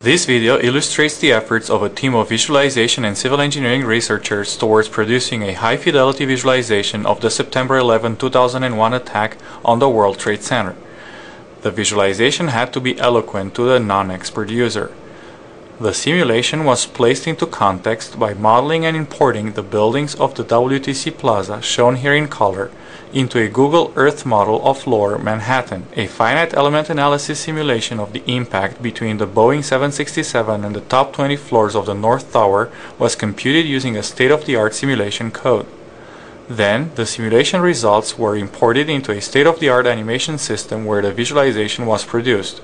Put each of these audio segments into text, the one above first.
This video illustrates the efforts of a team of visualization and civil engineering researchers towards producing a high-fidelity visualization of the September 11, 2001 attack on the World Trade Center. The visualization had to be eloquent to the non-expert user. The simulation was placed into context by modeling and importing the buildings of the WTC Plaza, shown here in color, into a Google Earth model of Lower Manhattan. A finite element analysis simulation of the impact between the Boeing 767 and the top 20 floors of the North Tower was computed using a state-of-the-art simulation code. Then, the simulation results were imported into a state-of-the-art animation system where the visualization was produced.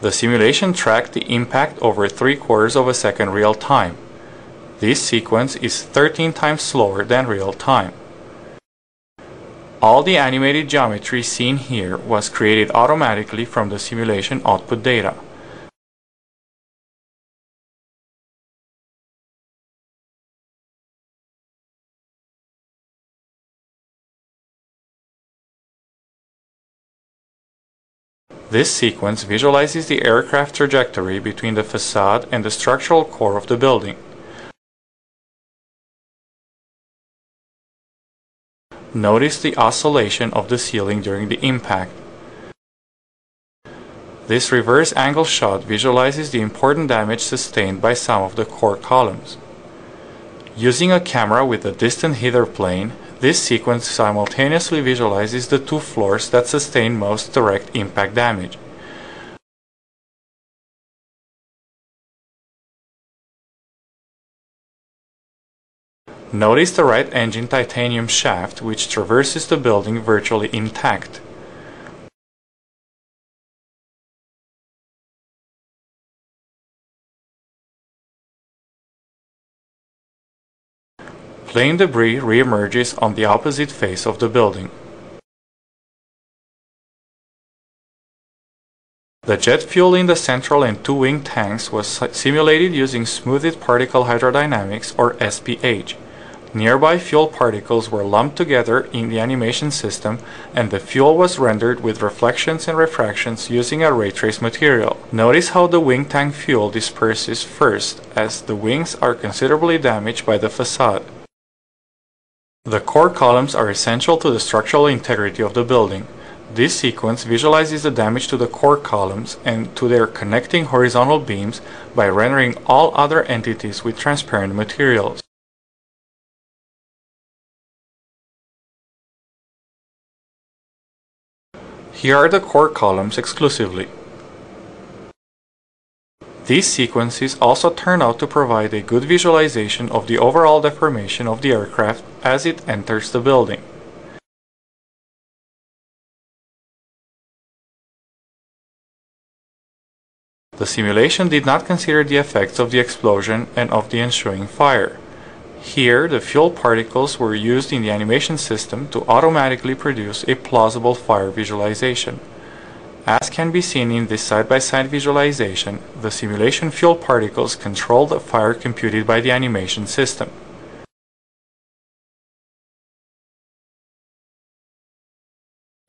The simulation tracked the impact over 3/4 of a second real time. This sequence is 13 times slower than real time. All the animated geometry seen here was created automatically from the simulation output data. This sequence visualizes the aircraft trajectory between the facade and the structural core of the building. Notice the oscillation of the ceiling during the impact. This reverse angle shot visualizes the important damage sustained by some of the core columns. Using a camera with a distant hither plane, this sequence simultaneously visualizes the two floors that sustain most direct impact damage. Notice the right engine titanium shaft, which traverses the building virtually intact. Plane debris re-emerges on the opposite face of the building. The jet fuel in the central and two wing tanks was simulated using smoothed particle hydrodynamics, or SPH. Nearby fuel particles were lumped together in the animation system, and the fuel was rendered with reflections and refractions using a ray trace material. Notice how the wing tank fuel disperses first, as the wings are considerably damaged by the facade. The core columns are essential to the structural integrity of the building. This sequence visualizes the damage to the core columns and to their connecting horizontal beams by rendering all other entities with transparent materials. Here are the core columns exclusively. These sequences also turn out to provide a good visualization of the overall deformation of the aircraft as it enters the building. The simulation did not consider the effects of the explosion and of the ensuing fire. Here, the fuel particles were used in the animation system to automatically produce a plausible fire visualization. As can be seen in this side-by-side visualization, the simulation fuel particles control the fire computed by the animation system.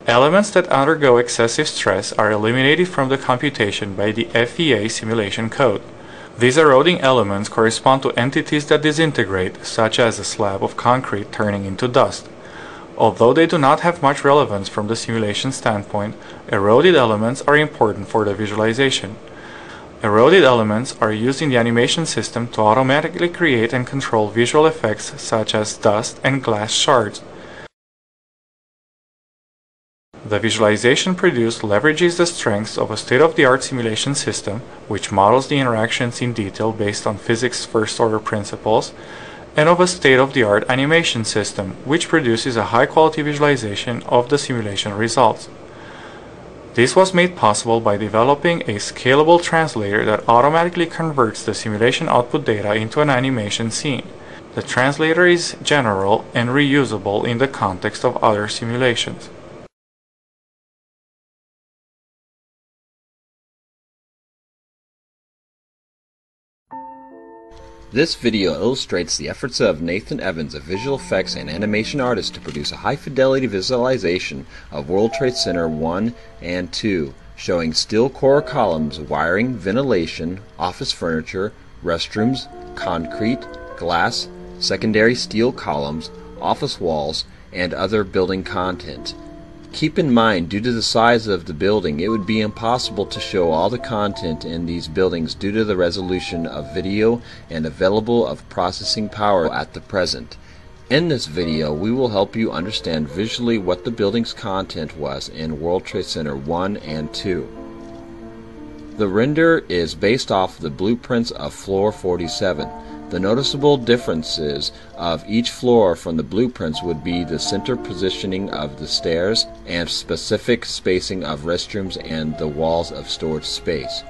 Elements that undergo excessive stress are eliminated from the computation by the FEA simulation code. These eroding elements correspond to entities that disintegrate, such as a slab of concrete turning into dust. Although they do not have much relevance from the simulation standpoint, eroded elements are important for the visualization. Eroded elements are used in the animation system to automatically create and control visual effects such as dust and glass shards. The visualization produced leverages the strengths of a state-of-the-art simulation system, which models the interactions in detail based on physics' first-order principles, and of a state-of-the-art animation system, which produces a high-quality visualization of the simulation results. This was made possible by developing a scalable translator that automatically converts the simulation output data into an animation scene. The translator is general and reusable in the context of other simulations. This video illustrates the efforts of Nathan Evans, a visual effects and animation artist, to produce a high-fidelity visualization of World Trade Center 1 and 2 showing steel core columns, wiring, ventilation, office furniture, restrooms, concrete, glass, secondary steel columns, office walls, and other building content. Keep in mind, due to the size of the building, it would be impossible to show all the content in these buildings due to the resolution of video and available of processing power at the present. In this video, we will help you understand visually what the building's content was in World Trade Center 1 and 2. The render is based off the blueprints of floor 47. The noticeable differences of each floor from the blueprints would be the center positioning of the stairs and specific spacing of restrooms and the walls of storage space.